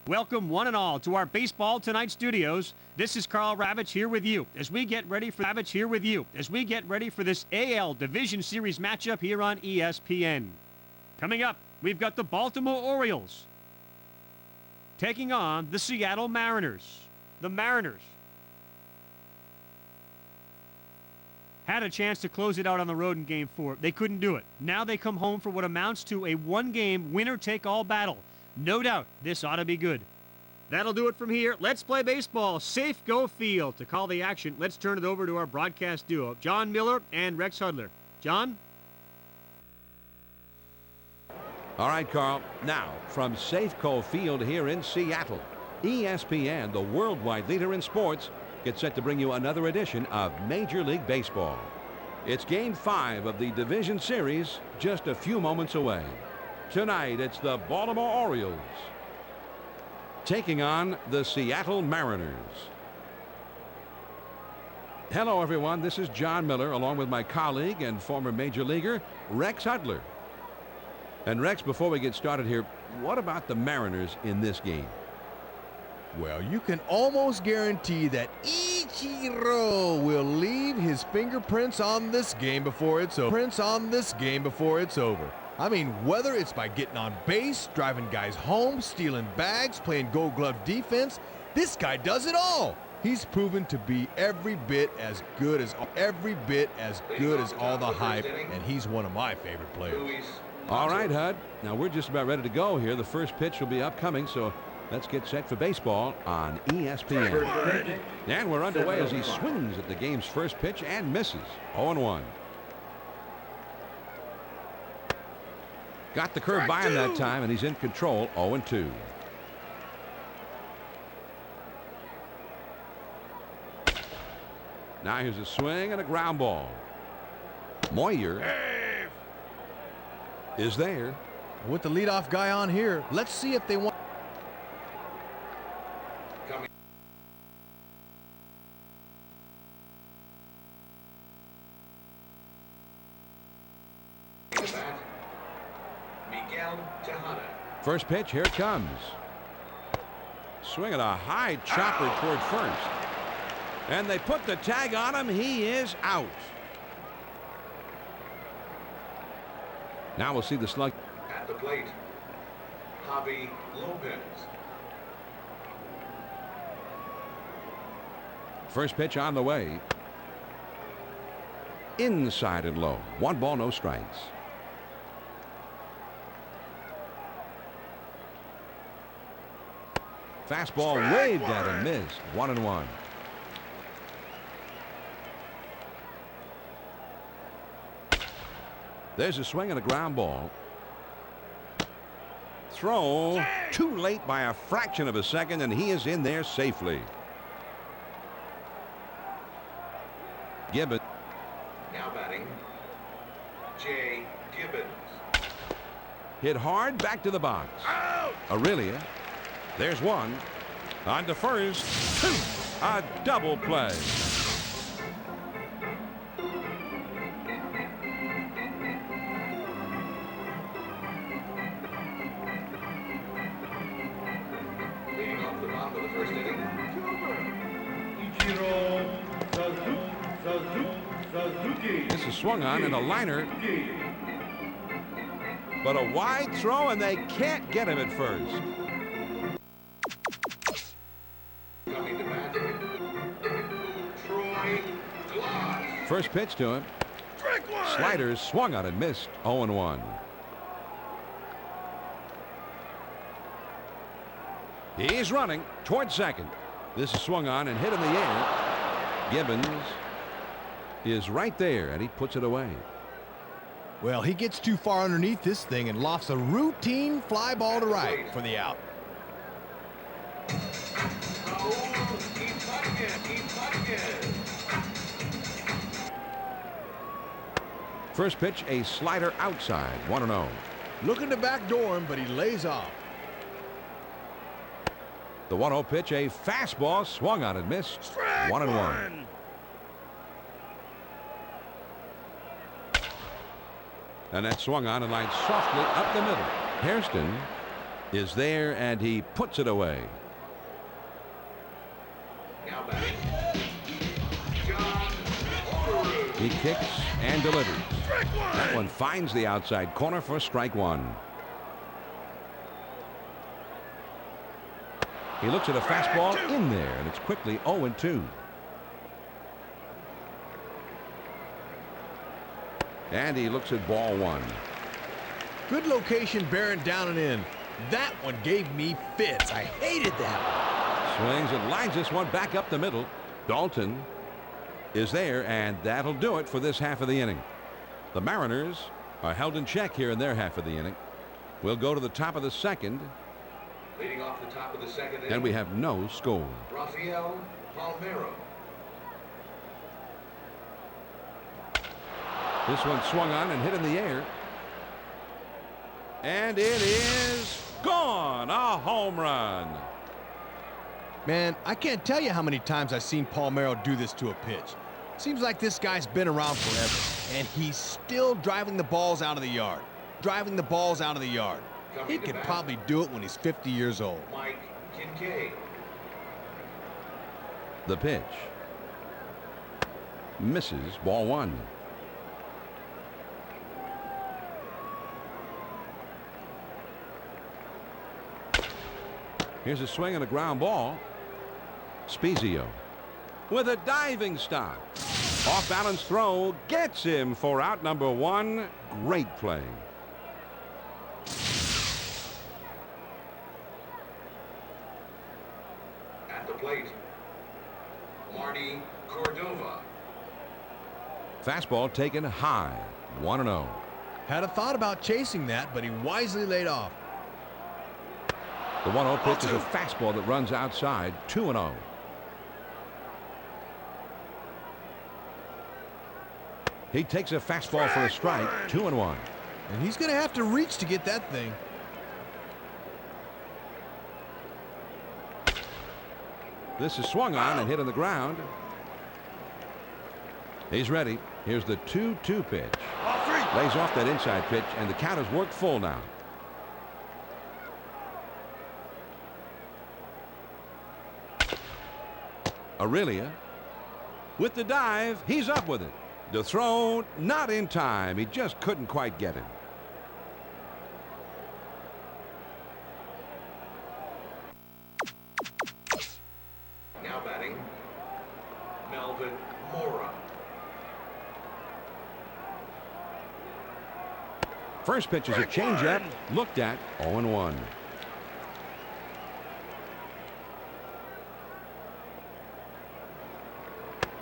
Welcome one and all to our Baseball Tonight studios. This is Carl Ravitch here with you as we get ready for this AL Division Series matchup here on ESPN. Coming up, we've got the Baltimore Orioles taking on the Seattle Mariners. The Mariners had a chance to close it out on the road in Game 4. They couldn't do it. Now they come home for what amounts to a one-game winner-take-all battle. No doubt, this ought to be good. That'll do it from here. Let's play baseball. Safe Go Field. To call the action, let's turn it over to our broadcast duo, John Miller and Rex Hudler. John? All right, Carl. Now, from Safeco Field here in Seattle, ESPN, the worldwide leader in sports, gets set to bring you another edition of Major League Baseball. It's Game 5 of the Division Series, just a few moments away. Tonight, it's the Baltimore Orioles taking on the Seattle Mariners. Hello, everyone. This is John Miller, along with my colleague and former major leaguer, Rex Hudler. And Rex, before we get started here, what about the Mariners in this game? Well, you can almost guarantee that Ichiro will leave his fingerprints on this game before it's over. I mean, whether it's by getting on base, driving guys home, stealing bags, playing gold glove defense, this guy does it all. He's proven to be every bit as good as all the hype, and he's one of my favorite players. All right, Hud. Now we're just about ready to go here. The first pitch will be upcoming, so let's get set for baseball on ESPN. And we're underway as he swings at the game's first pitch and misses. 0-1. Got the curve by him that time, and he's in control. 0-2. Now here's a swing and a ground ball. Moyer is there. With the leadoff guy on here, let's see if they want. First pitch, here it comes. Swinging a high chopper toward first. And they put the tag on him. He is out. Now we'll see the slug. At the plate, Javi Lopez. First pitch on the way. Inside and low. 1 ball, no strikes. Fastball waved at him, missed. 1-1. There's a swing and a ground ball. Throw too late by a fraction of a second, and he is in there safely. Gibbons. Now batting, Jay Gibbons. Hit hard, back to the box. Aurelia. There's one. On to first. 2. A double play. Leading off the bottom of the first inning, Suzuki. This is swung on and a liner. But a wide throw, and they can't get him at first. Coming to bat, Troy Glass. First pitch to him. Sliders swung on and missed. 0-1. He's running toward second. This is swung on and hit in the air. Gibbons is right there, and he puts it away. Well, he gets too far underneath this thing and lofts a routine fly ball to right for the out. First pitch, a slider outside. 1-0. Looking to backdoor him, but he lays off. The 1-0 pitch, a fastball swung on and missed. 1-1. And that swung on and lined softly up the middle. Hairston is there, and he puts it away. Now batting, John Orioles. He kicks and delivers. That one finds the outside corner for strike one. He looks at a fastball in there, and it's quickly 0-2. And he looks at ball one. Good location, bearing down and in. That one gave me fits. I hated that. Swings and lines this one back up the middle. Dalton is there, and that'll do it for this half of the inning. The Mariners are held in check here in their half of the inning. We'll go to the top of the second, Leading off the top of the second inning, and we have no score. Rafael Palmeiro. This one swung on and hit in the air. And it is gone. A home run. Man, I can't tell you how many times I've seen Palmeiro do this to a pitch. Seems like this guy's been around forever, and he's still driving the balls out of the yard. Driving the balls out of the yard. He could probably do it when he's 50 years old. Mike Kincaid. The pitch. Misses, ball one. Here's a swing and a ground ball. Spezio with a diving stop. Off balance throw gets him for out number one. Great play. At the plate, Marty Cordova. Fastball taken high. 1-0. Had a thought about chasing that, but he wisely laid off. The 1-0 pitch is a fastball that runs outside. 2-0. He takes a fastball for a strike. 2-1. And he's going to have to reach to get that thing. This is swung on and hit on the ground. He's ready. Here's the 2-2 pitch. Lays off that inside pitch, and the count has worked full now. Aurelia with the dive. He's up with it. The throw not in time. He just couldn't quite get him. Now batting, Melvin Mora. First pitch is a changeup. Looked at. 0-1.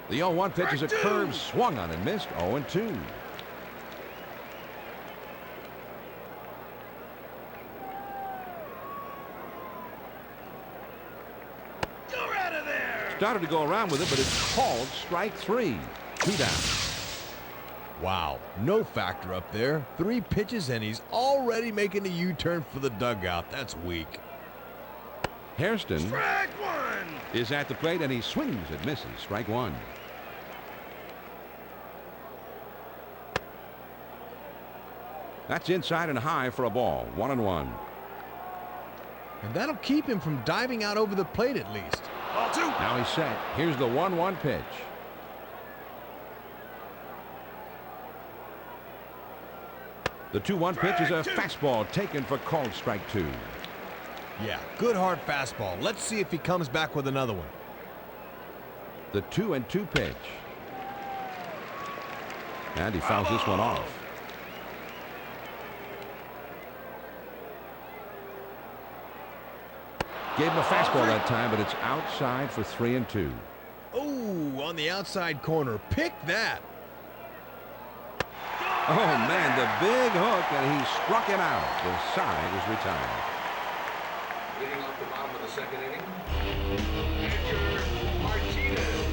The 0-1 pitch is a curve swung on and missed. 0-2. Started to go around with it, but it's called strike three. 2 down. Wow, no factor up there. 3 pitches, and he's already making a U-turn for the dugout. That's weak. Hairston is at the plate, and he swings and misses. Strike one. That's inside and high for a ball. 1-1. And that'll keep him from diving out over the plate at least. Ball two. Now he's set. Here's the 1-1 pitch. The 2-1 pitch is a fastball taken for called strike two. Yeah, good hard fastball. Let's see if he comes back with another one. The 2-2 pitch. And he fouls this one off. Gave him a fastball that time, but it's outside for 3-2. Oh, on the outside corner. Pick that. Oh, man, the big hook, and he struck him out. The side is retired. Leading off the bottom of the second inning, Edgar Martinez.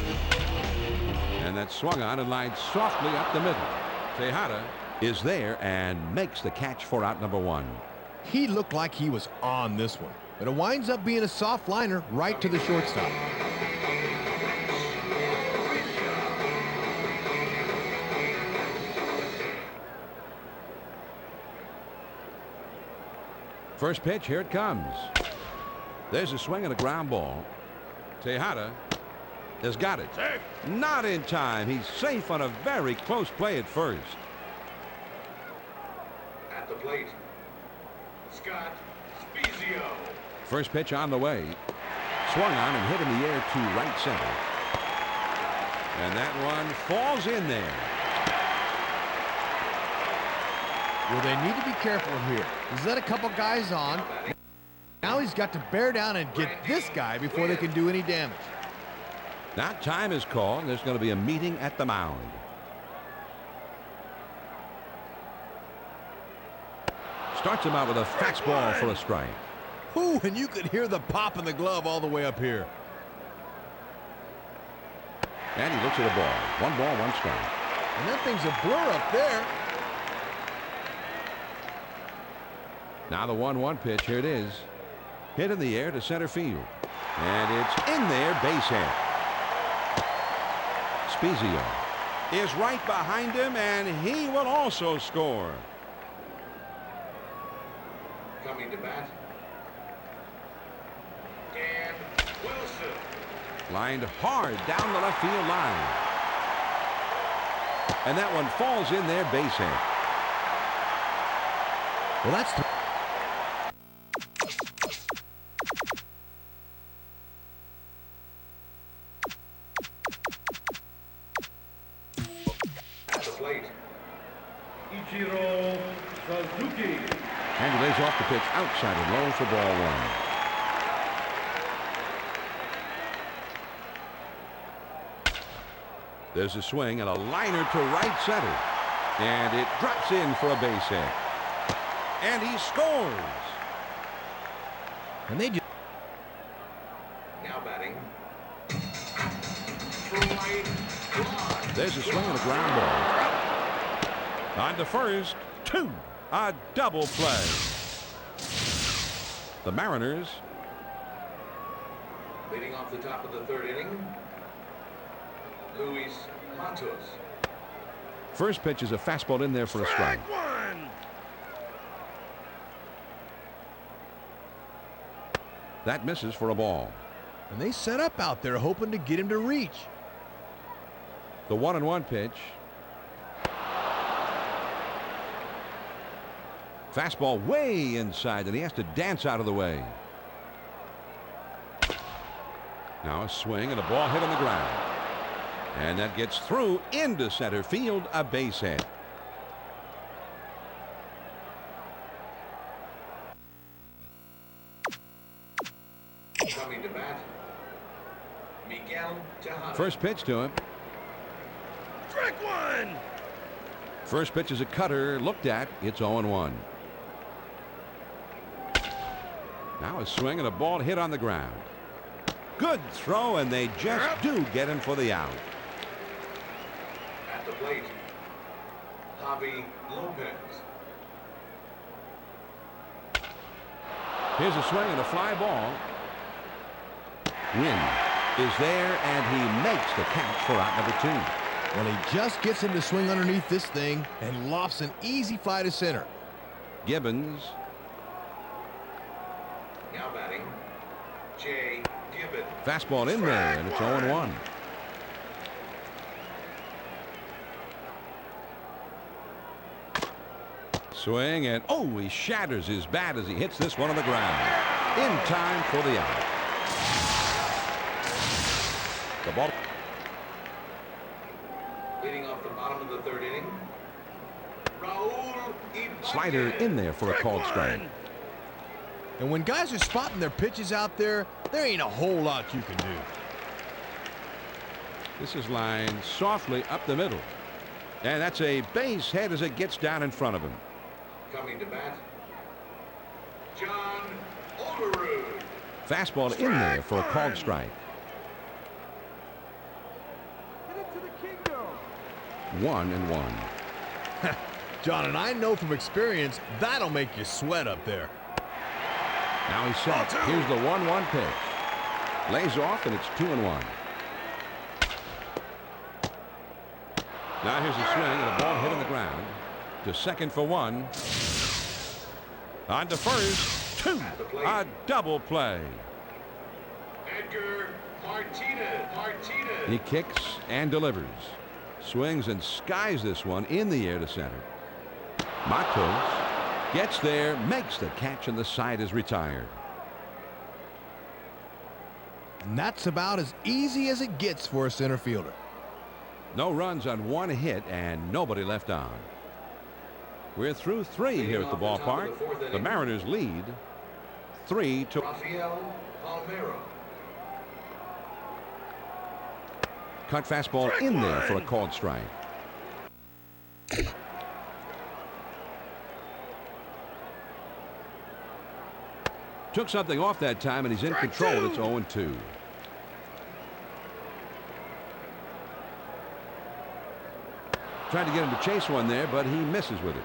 And that swung on and lined softly up the middle. Tejada is there and makes the catch for out number one. He looked like he was on this one, but it winds up being a soft liner right to the shortstop. First pitch, here it comes. There's a swing and a ground ball. Tejada has got it. Safe. Not in time. He's safe on a very close play at first. At the plate, Scott Spezio. First pitch on the way. Swung on and hit in the air to right center. And that one falls in there. Well, they need to be careful here. He's let a couple guys on. Now he's got to bear down and get this guy before they can do any damage. Now time is called, and there's going to be a meeting at the mound. Starts him out with a fastball for a strike. Ooh, and you could hear the pop in the glove all the way up here. And he looks at the ball. 1 ball, 1 strike. And that thing's a blur up there. Now the 1-1 pitch. Here it is. Hit in the air to center field. And it's in there, base hit. Spezio is right behind him, and he will also score. Coming to bat, Dan Wilson. Lined hard down the left field line. And that one falls in there, base hit. Well, that's At the plate, Ichiro Suzuki. And he lays off the pitch outside and low for ball 1. There's a swing and a liner to right center. And it drops in for a base hit. And he scores. and they just now batting, Troy Glass. There's a swing and a ground ball. On to first, 2. A double play. The Mariners Leading off the top of the 3rd inning, Luis Matos. first pitch is a fastball in there for a strike. That misses for a ball. and they set up out there hoping to get him to reach. The 1-1 pitch. Fastball way inside, and he has to dance out of the way. Now a swing and a ball hit on the ground. And that gets through into center field, a base hit. Coming to bat, Miguel Tejada. First pitch to him. Strike 1. First pitch is a cutter, looked at. It's 0-1. Now a swing and a ball hit on the ground. Good throw, and they just do get him for the out. At the plate, Javi Lopez. Here's a swing and a fly ball. Wynn is there, and he makes the catch for out number 2. Well, he just gets him to swing underneath this thing and lofts an easy fly to center. Gibbons. Now batting, Jay Gibbons. Fastball in there, and it's 0-1. Swing, and oh, he shatters his bat as he hits this one on the ground. In time for the out. The ball. Leading off the bottom of the 3rd inning, Raul Ibanez. Slider in there for a called strike. And when guys are spotting their pitches out there, there ain't a whole lot you can do. This is lined softly up the middle. And that's a base hit as it gets down in front of him. Coming to bat, John Olerud. Fastball in there for a called strike. 1-1. John, and I know from experience, that'll make you sweat up there. Now he's set. Here's the 1-1 pitch. Lays off, and it's 2-1. Now here's a swing and a ball hit on the ground. To second for 1. On to first. 2. A double play. Edgar Martinez. He kicks and delivers. Swings and skies this one in the air to center. Matos gets there, makes the catch, and the side is retired. And that's about as easy as it gets for a center fielder. No runs on 1 hit and nobody left on. We're through 3 here at the ballpark. The Mariners lead 3-2. Rafael Palmeiro. Cut fastball in there for a called strike. Took something off that time, and he's in control. It's 0-2. Tried to get him to chase one there, but he misses with it.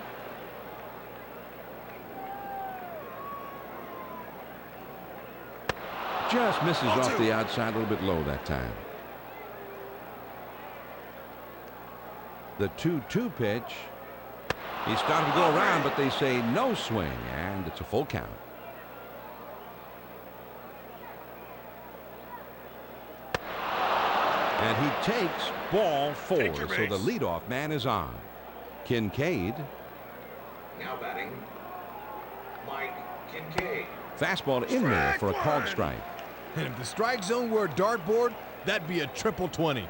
Just misses off the outside, a little bit low that time. The 2-2 pitch. He started to go around, but they say no swing, and it's a full count. And he takes ball 4, so the leadoff man is on. Kincaid. Now batting, Mike Kincaid. Fastball in there for a called strike. And if the strike zone were a dartboard, that'd be a triple 20.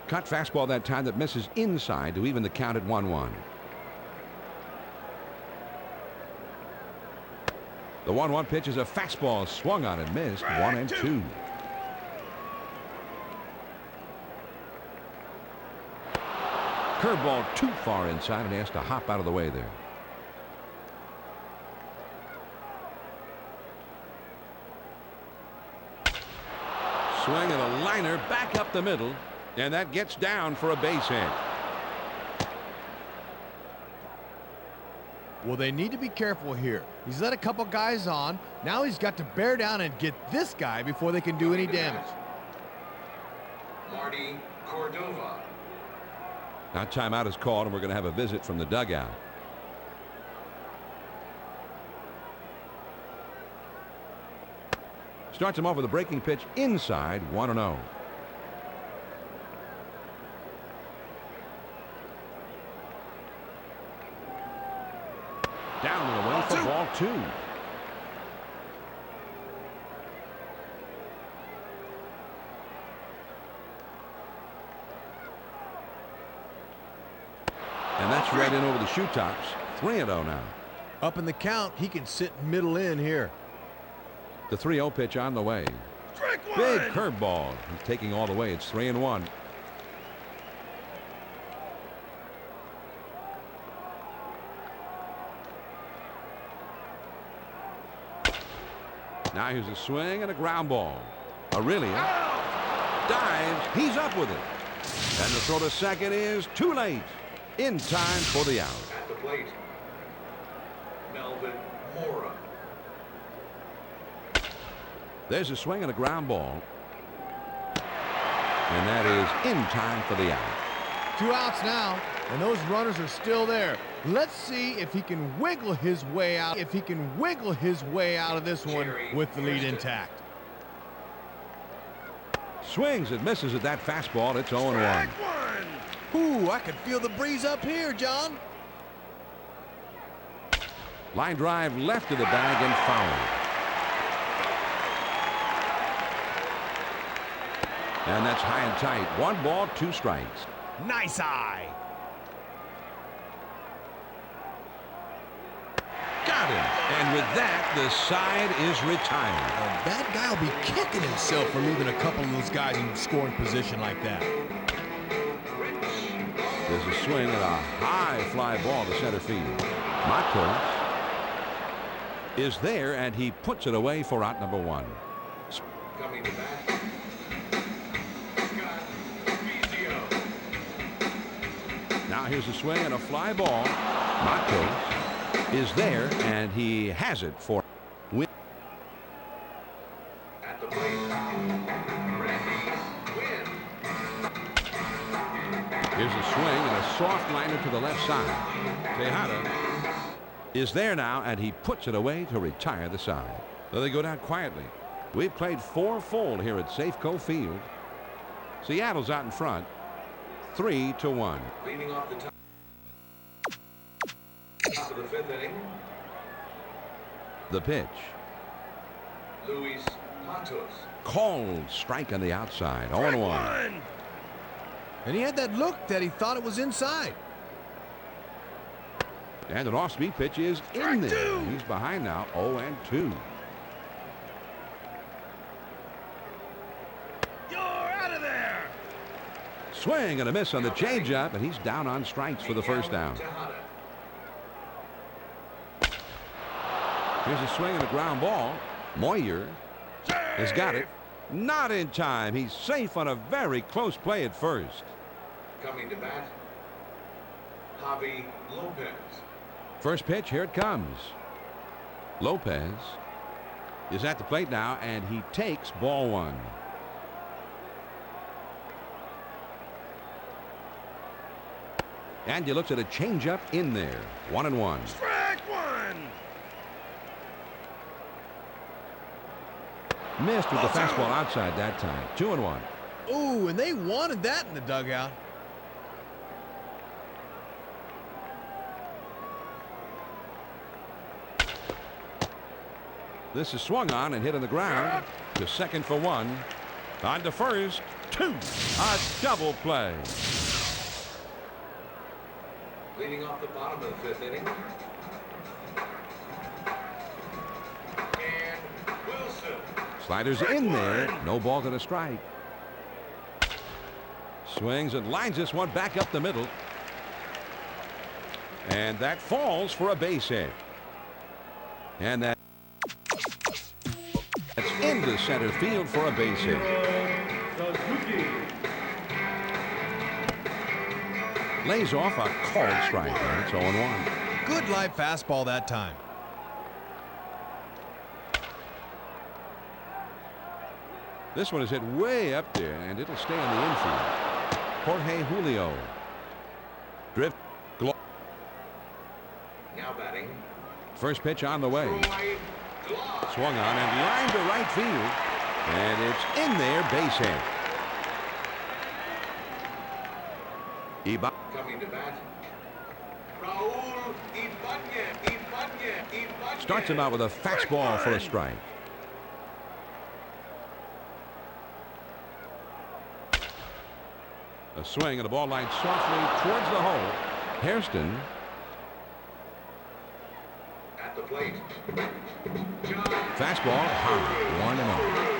Cut fastball that time that misses inside to even the count at 1-1. The 1-1 pitch is a fastball swung on and missed. 1-2. Curveball too far inside, and he has to hop out of the way there. Swing and a liner back up the middle, and that gets down for a base hit. Well, they need to be careful here. He's let a couple guys on. Now he's got to bear down and get this guy before they can do any damage. Marty Cordova. Now timeout is called, and we're going to have a visit from the dugout. Starts him off with a breaking pitch inside, 1-0. Down and away for ball 2. And that's right in over the shoe tops. 3-0 now. Up in the count, he can sit middle in here. The 3-0 pitch on the way. Big curveball. He's taking all the way. It's 3-1. Now here's a swing and a ground ball. Aurelia dives. He's up with it. And the throw to second is too late. In time for the out. At the plate, Melvin Mora. There's a swing and a ground ball. And that is in time for the out. 2 outs now, and those runners are still there. Let's see if he can wiggle his way out. If he can wiggle his way out of this one with the lead intact. Swings and misses at that fastball. It's 0-1. Ooh, I could feel the breeze up here, John. Line drive left of the bag and foul. And that's high and tight. 1 ball, 2 strikes. Nice eye. Got him. And with that, the side is retired. That guy will be kicking himself for leaving a couple of those guys in scoring position like that. There's a swing and a high fly ball to center field. Matos is there, and he puts it away for out number 1. Coming to bat, Scott Vizio. Now here's a swing and a fly ball. Matos is there, and he has it for win. At the plate, Randy Wynn. Here's a swing and a soft liner to the left side. Tejada is there now, and he puts it away to retire the side. So they go down quietly. We've played 4 full here at Safeco Field. Seattle's out in front, 3-1. Leading off the top of the 5th inning, The pitch. Luis Matos. Called strike on the outside. 0-1. And he had that look that he thought it was inside. And an off-speed pitch is in there. He's behind now, 0-2. You're out of there. Swing and a miss on the changeup, and he's down on strikes for the first down. Here's a swing and a ground ball. Moyer has got it. Not in time. He's safe on a very close play at first. Coming to bat, Javi Lopez. First pitch, here it comes. Lopez is at the plate now, and he takes ball 1. And he looks at a changeup in there. 1-1. Strike 1. Missed with the fastball outside that time. 2-1. Ooh, and they wanted that in the dugout. This is swung on and hit on the ground. To second for 1. On to first. 2. A double play. Leading off the bottom of the 5th inning. And Wilson. Sliders in there. No ball to the strike. Swings and lines this one back up the middle. And that falls for a base hit. And that's into center field for a base hit. Lays off a called strike. And it's 0-1. Good live fastball that time. This one is hit way up there, and it'll stay on the infield. Jorge Julio. Drift. Now batting. First pitch on the way. Troy Glass. Swung on and lined to right field. And it's in there, base hit. Coming to bat, Raul Ibanez. Starts him out with a fastball for a strike. A swing and a ball lined softly towards the hole. Hairston. At the plate. Fastball high. 1-0.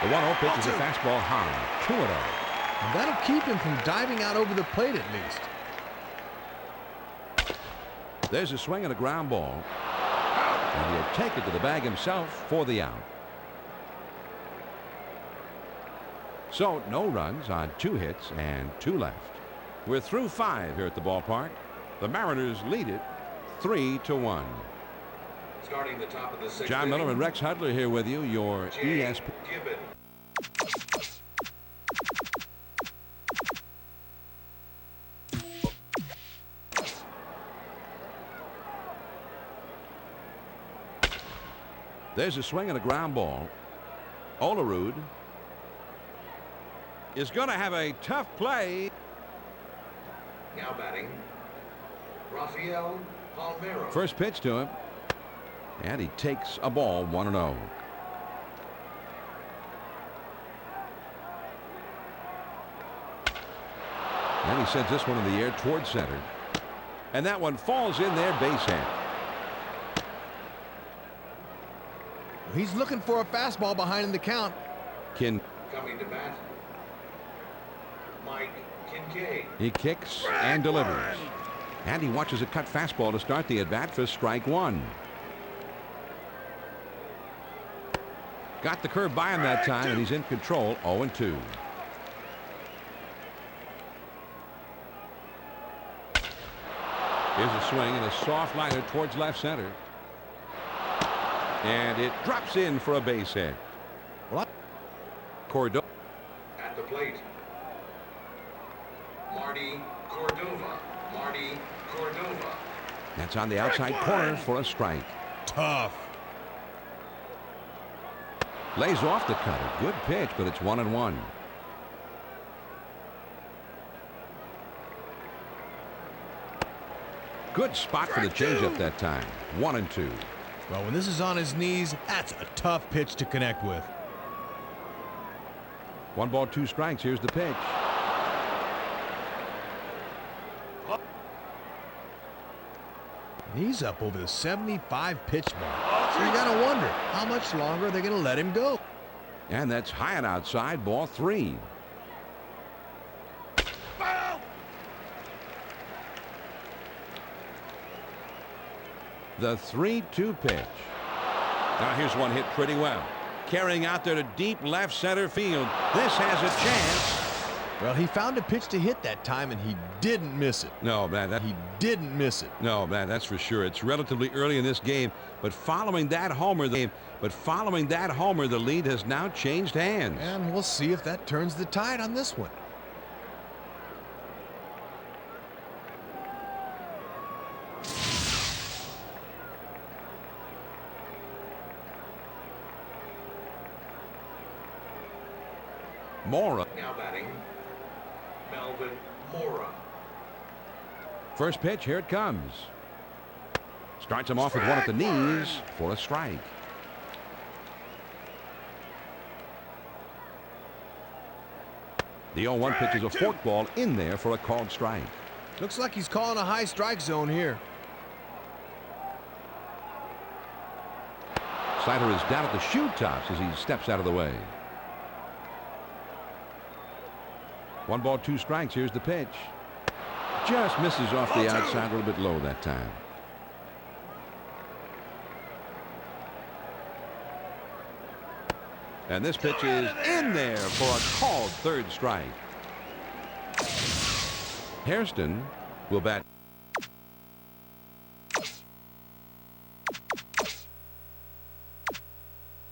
The 1-0 pitch is a fastball high. 2-0. And that'll keep him from diving out over the plate at least. There's a swing and a ground ball. And he'll take it to the bag himself for the out. So no runs on 2 hits and 2 left. We're through 5 here at the ballpark. The Mariners lead it 3-1. Starting the top of the 6th John Miller inning, and Rex Hudler here with you. Your Jay ESPN. Gibbon. There's a swing and a ground ball. Olerud is going to have a tough play. Now batting, Rafael Palmeiro. First pitch to him. And he takes a ball 1-0. And he sends this one in the air towards center. And that one falls in there, base hit. He's looking for a fastball behind in the count. Coming to bat, Mike Kincaid. He kicks and delivers. And he watches a cut fastball to start the at-bat for strike 1. Got the curve by him that time, and he's in control, 0-2. Here's a swing and a soft liner towards left center. And it drops in for a base hit. What? Cordova At the plate, Marty Cordova. Marty Cordova. That's on the outside corner for a strike. Tough. Lays off the cutter. Good pitch, but it's 1-1. Good spot for the changeup that time. 1-2. Well, when this is on his knees, that's a tough pitch to connect with. 1 ball, 2 strikes. Here's the pitch. He's up over the 75 pitch mark. So you gotta wonder, how much longer are they gonna let him go? And that's high and outside, ball 3. The 3-2 pitch. Now here's one hit pretty well. Carrying out there to deep left center field. This has a chance. Well, he found a pitch to hit that time, and he didn't miss it. No, man, He didn't miss it. no, man, that's for sure. It's relatively early in this game, but following that homer, the lead has now changed hands. And we'll see if that turns the tide on this one. Mora. Now batting, Melvin Mora. First pitch, here it comes. Starts him off with one at the knees for a strike. The 0-1 pitch is a forkball in there for a called strike. Looks like he's calling a high strike zone here. Slider is down at the shoe tops as he steps out of the way. 1 ball, 2 strikes. Here's the pitch. Just misses off the outside, a little bit low that time. And this pitch is in there for a called third strike. Hairston will bat.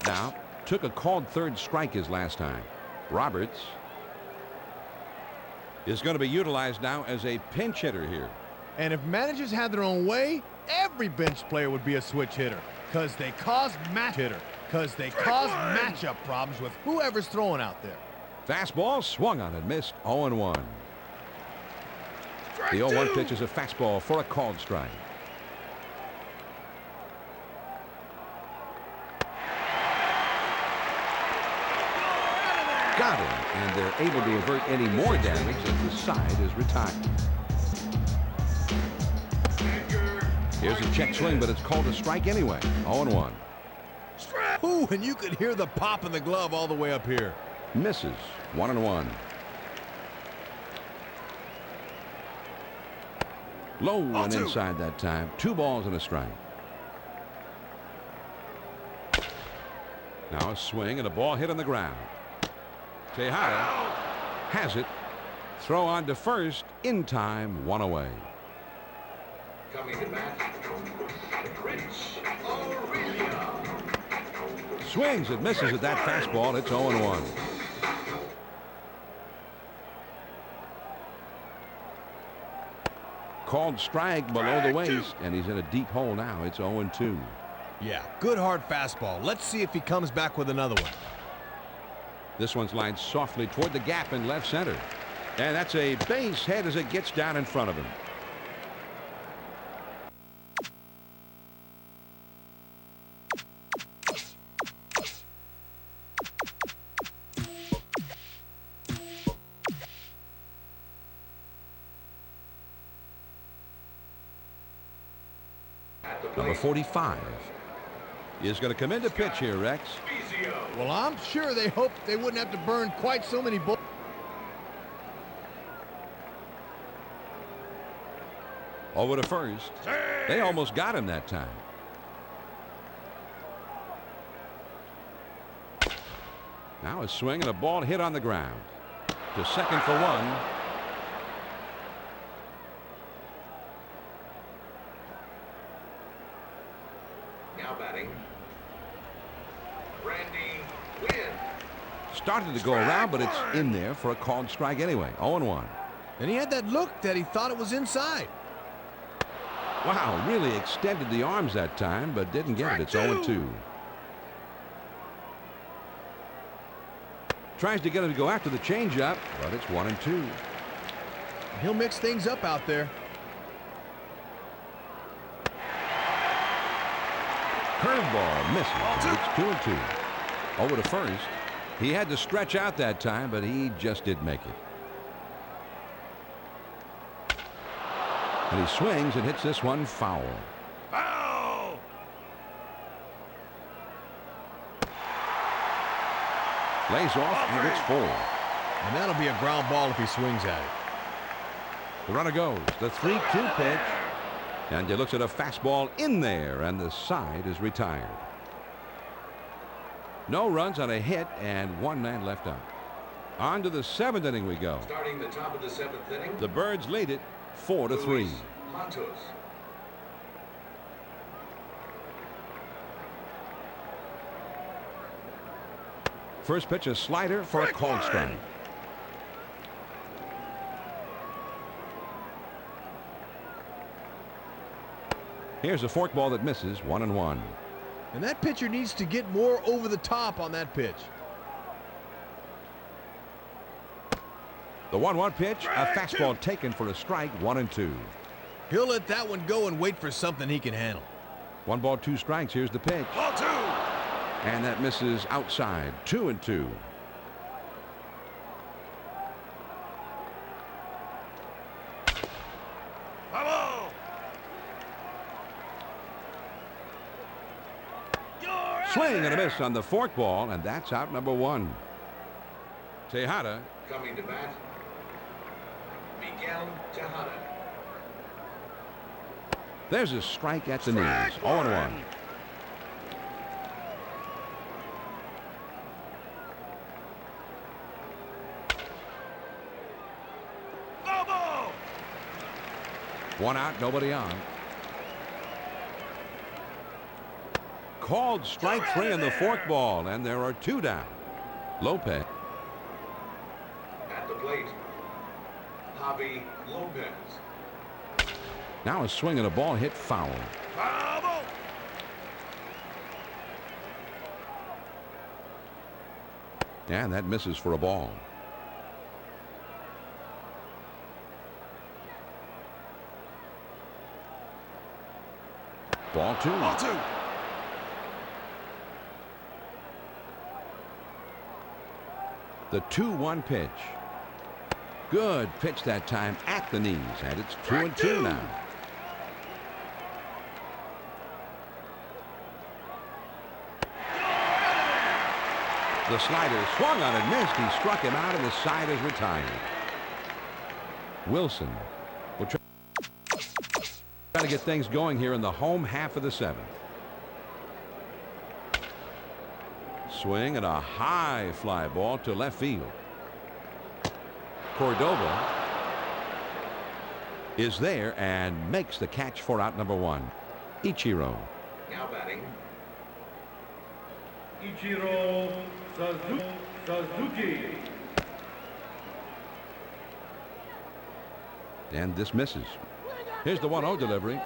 Now, took a called third strike his last time. Roberts is going to be utilized now as a pinch hitter here. And if managers had their own way, every bench player would be a switch hitter. Because they cause matchup problems with whoever's throwing out there. Fastball swung on and missed. 0-1. The 0-1 pitch is a fastball for a called strike. Got him, and they're able to avert any more damage as the side is retired. Here's a check swing, but it's called a strike anyway. 0-1. Ooh, and you could hear the pop in the glove all the way up here. Misses. 1-1. Low and inside that time. 2 balls and a strike. Now a swing and a ball hit on the ground. Tejada has it. Throw on to first. In time. 1 away. Coming to bat, Prince Aurelia. Swings and misses at that fastball. It's 0-1. Called strike below the waist, and he's in a deep hole now. It's 0-2. Yeah, good hard fastball. Let's see if he comes back with another one. This one's lined softly toward the gap in left center. And that's a base hit as it gets down in front of him. Number 45 is going to come in to pitch here, Rex. Well, I'm sure they hoped they wouldn't have to burn quite so many bullets. Over to first. They almost got him that time. Now a swing and a ball hit on the ground. To second for 1. Now batting, Randy Wynn. Started to go around, but it's in there for a called strike anyway. 0-1. And he had that look that he thought it was inside. Wow, really extended the arms that time, but didn't get it. It's 0-2. Tries to get him to go after the changeup, but it's 1-2. He'll mix things up out there. Curveball misses, and it's 2-2. Over to first. He had to stretch out that time, but he just didn't make it. And he swings and hits this one foul. Foul! Lays off, and it's 4. And that'll be a ground ball if he swings at it. The runner goes. The 3-2 pitch. And he looks at a fastball in there, and the side is retired. No runs on a hit, and 1 man left out. On to the 7th inning we go. Starting the top of the 7th inning. The Birds lead it 4-3. Matos. First pitch, a slider for a called strike. Here's a forkball that misses, 1-1. And that pitcher needs to get more over the top on that pitch. The 1-1 pitch, a fastball taken for a strike, 1-2. He'll let that one go and wait for something he can handle. 1 ball, 2 strikes. Here's the pitch. Ball 2. And that misses outside, 2-2. Bravo! Swing and a miss on the forkball, and that's out number 1. Tejada. Coming to bat, Miguel Tejada. There's a strike at the knees, 0-1. Bobo! 1 out, nobody on. Called strike 3 on the forkball, and there are 2 down. Lopez. At the plate, Javi Lopez. Now a swing and a ball hit foul. Bravo! And that misses for a ball. Ball 2. Ball 2. The 2-1 pitch. Good pitch that time at the knees, and it's 2-2 now. The slider swung on and missed. He struck him out, and the side is retired. Wilson will try to get things going here in the home half of the 7th. Swing and a high fly ball to left field. Cordova is there and makes the catch for out number 1. Ichiro. Now batting, Ichiro Suzuki. And this misses. Here's the 1-0 delivery.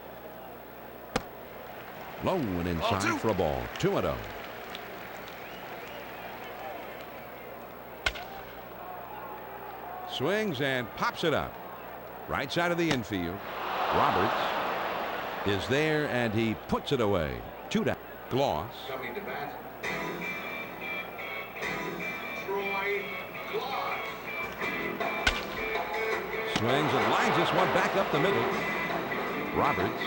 Low and inside for a ball. 2-0. Swings and pops it up. Right side of the infield. Roberts is there, and he puts it away. 2 down. Gloss. coming to bat, Troy Gloss. Swings and lines this one back up the middle. Roberts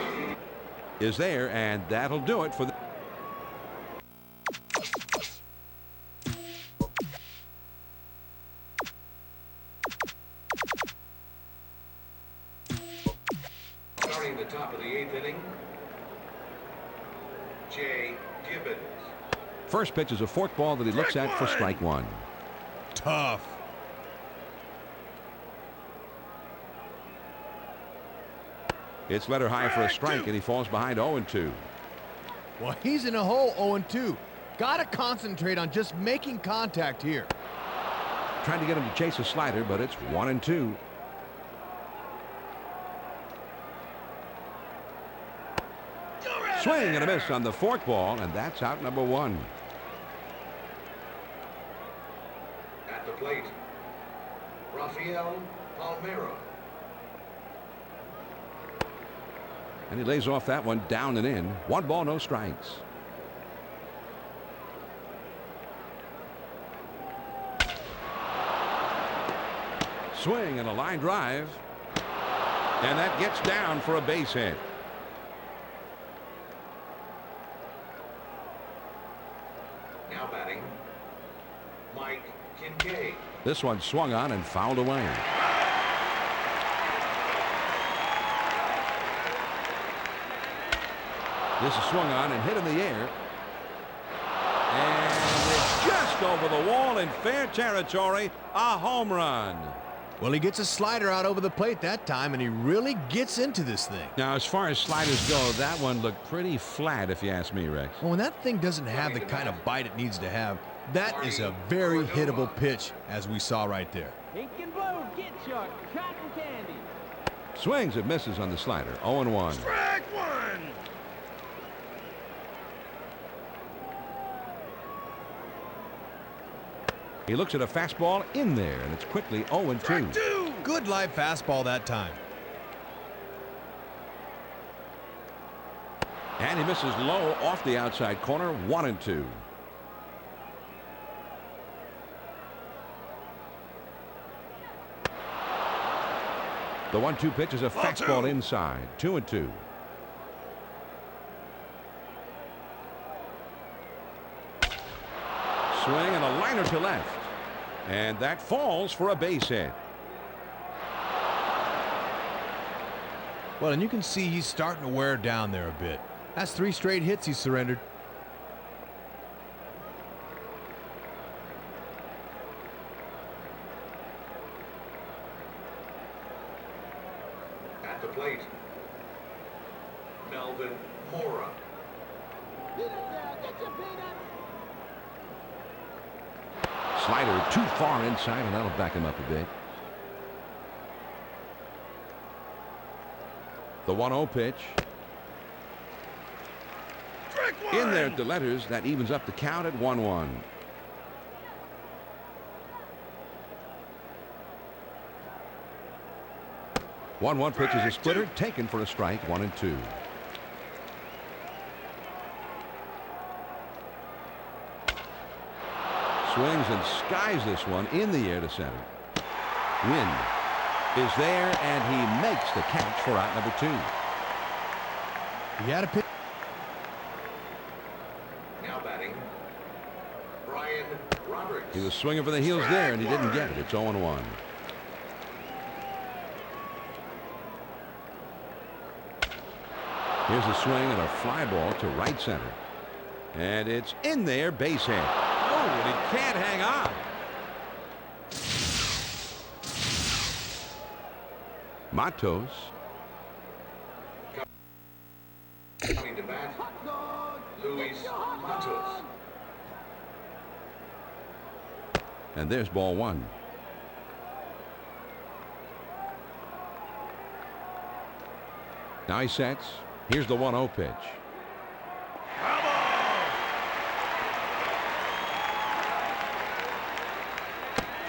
is there, and that'll do it for the. Starting the top of the 8th inning, Jay Gibbons. First pitch is a forkball that he looks at for strike 1. Tough. It's letter high for a strike, and he falls behind 0-2. Well, he's in a hole 0-2. Got to concentrate on just making contact here. Trying to get him to chase a slider, but it's 1-2. Swing and a miss on the fork ball, and that's out number one. At the plate, Rafael Palmeiro. And he lays off that one down and in. 1 ball, no strikes. Swing and a line drive. And that gets down for a base hit. Now batting, Mike Kincaid. This one swung on and fouled away. This is swung on and hit in the air. And it's just over the wall in fair territory. A home run. Well, he gets a slider out over the plate that time, and he really gets into this thing. Now, as far as sliders go, that one looked pretty flat, if you ask me, Rex. Well, when that thing doesn't have the kind of bite it needs to have, that is a very hittable pitch, as we saw right there. Pink and blue, get your cotton candy. Swings and misses on the slider. 0-1. Strike one! He looks at a fastball in there, and it's quickly 0-2. Good live fastball that time. And he misses low off the outside corner. 1-2. The 1-2 pitch is a fastball inside. 2-2. Swing and a liner to left. And that falls for a base hit. Well, and you can see he's starting to wear down there a bit. That's 3 straight hits he surrendered. At the plate, Melvin Mora. Slider too far inside, and that'll back him up a bit. The 1-0 pitch. In there at the letters, that evens up the count at 1-1. One pitch is a splitter, taken for a strike. 1-2. Swings and skies this one in the air to center. Wind is there, and he makes the catch for out number 2. He had a pitch. Now batting, Brian Roberts. He was swinging for the heels there, and he didn't get it. It's 0-1. Here's a swing and a fly ball to right center. And it's in there, base hit. Oh, and he can't hang on. Matos. Coming to bat, Luis Matos. And there's ball 1. Now he sets. Here's the 1-0 pitch.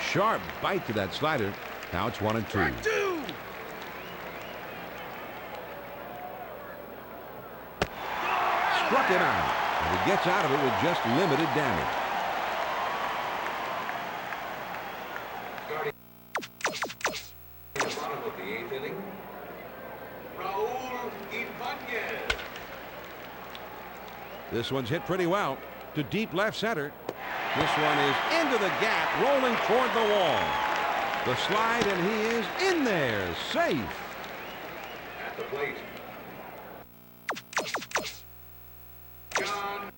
Sharp bite to that slider. Now it's 1-2. Struck him out. And he gets out of it with just limited damage. Starting in the bottom of the 8th inning, Raul Ibanez. This one's hit pretty well to deep left center. This one is into the gap, rolling toward the wall. The slide, and he is in there, safe. At the plate, John.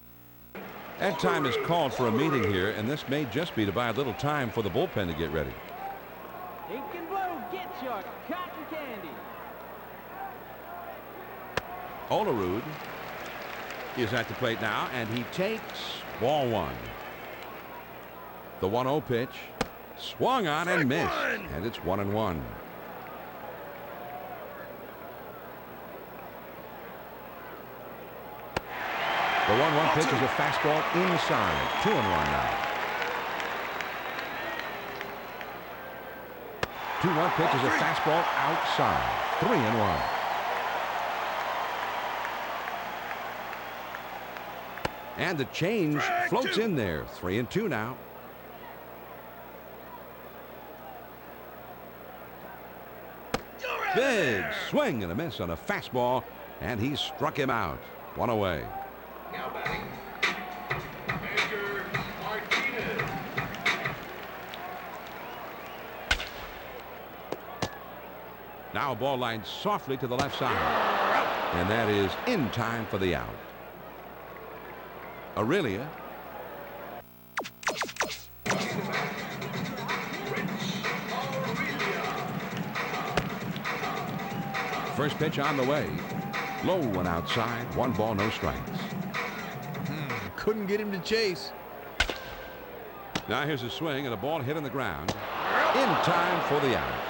That time is called for a meeting here, and this may just be to buy a little time for the bullpen to get ready. Pink and blue, get your cotton candy. Olerud is at the plate now, and he takes ball 1. The 1-0 pitch swung on and missed, and it's 1-1. The 1-1 pitch is a fastball inside. 2-1 now. 2-1 pitch is a fastball outside. 3-1. And the change floats in there. 3-2 now. Big swing and a miss on a fastball, and he struck him out. One away. Now batting, Major Martinez. Now a ball lined softly to the left side. And that is in time for the out. Aurelia. First pitch on the way. Low and outside. 1 ball, no strikes. Couldn't get him to chase. Now here's a swing and a ball hit on the ground. In time for the out.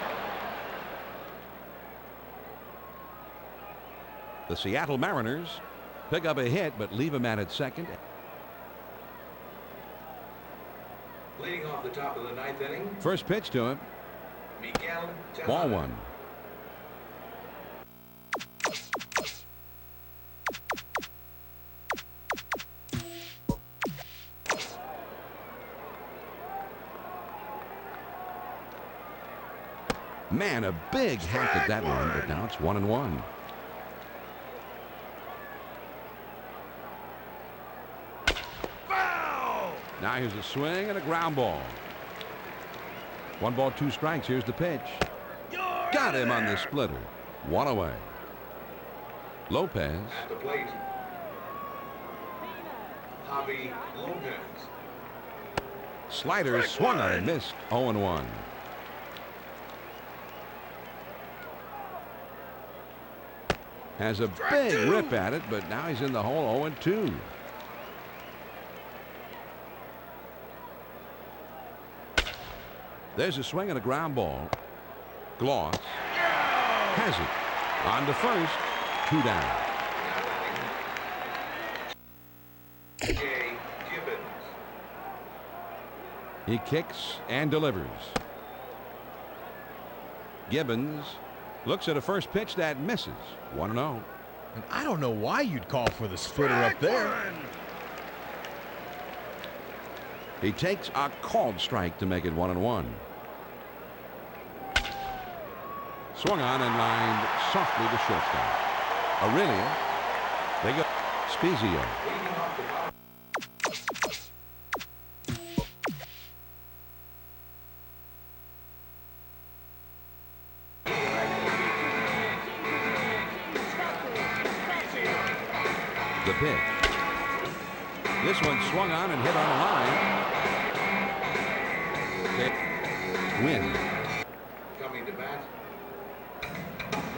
The Seattle Mariners pick up a hit but leave him at second. Leading off the top of the 9th inning, First pitch to him. Miguel Tejada. Ball 1. Man, a big hack at that one, but now it's 1-1. Now here's a swing and a ground ball. 1 ball, 2 strikes. Here's the pitch. Got him on the splitter. 1 away. Lopez. At the plate, Javi Lopez. Slider swung on and missed. 0-1. Has a big rip at it, but now he's in the hole. 0-2. There's a swing and a ground ball. Gloss has it. On to first. 2 down. Jay Gibbons. He kicks and delivers. Gibbons looks at a first pitch that misses. 1-0. And I don't know why you'd call for the splitter up there. He takes a called strike to make it 1-1. Swung on and lined softly to shortstop. Aurelia. They go. Spezio. Leading off the top. The pitch. This one swung on and hit on a line. They win. Coming to bat,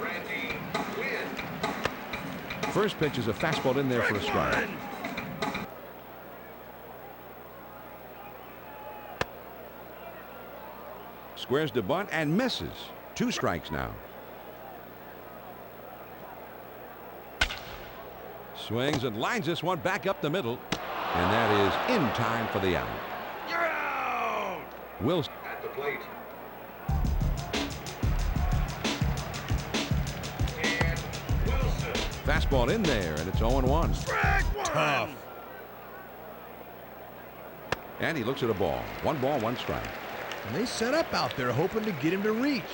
Randy Quinn. First pitch is a fastball in there for a strike. Squares to bunt and misses. 2 strikes now. Swings and lines this one back up the middle. And that is in time for the out. You're out! Wilson. At the plate, and Wilson. Fastball in there, and it's 0-1. Tough. And he looks at a ball. 1 ball, 1 strike. And they set up out there hoping to get him to reach.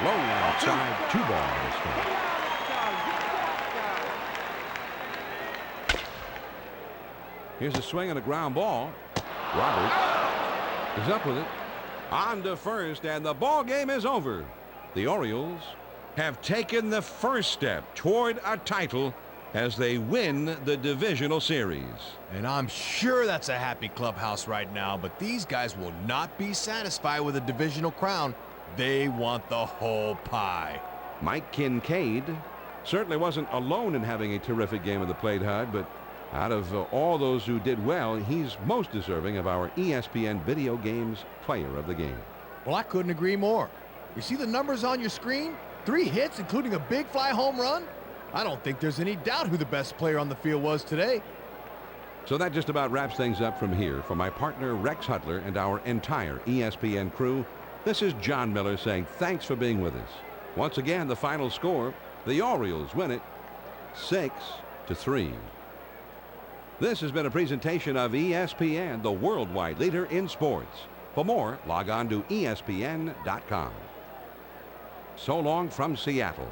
Low outside, 2 ball, 1 strike. Here's a swing and a ground ball. Roberts is up with it. On to first, and the ball game is over. The Orioles have taken the first step toward a title as they win the divisional series. And I'm sure that's a happy clubhouse right now, but these guys will not be satisfied with a divisional crown. They want the whole pie. Mike Kincaid certainly wasn't alone in having a terrific game of the plate, Hud, but out of all those who did well, he's most deserving of our ESPN Video Games Player of the Game. Well, I couldn't agree more. You see the numbers on your screen? 3 hits, including a big fly home run? I don't think there's any doubt who the best player on the field was today. So that just about wraps things up from here. For my partner Rex Hudler and our entire ESPN crew, this is John Miller saying thanks for being with us. Once again, the final score, the Orioles win it 6-3. This has been a presentation of ESPN, the worldwide leader in sports. For more, log on to ESPN.com. So long from Seattle.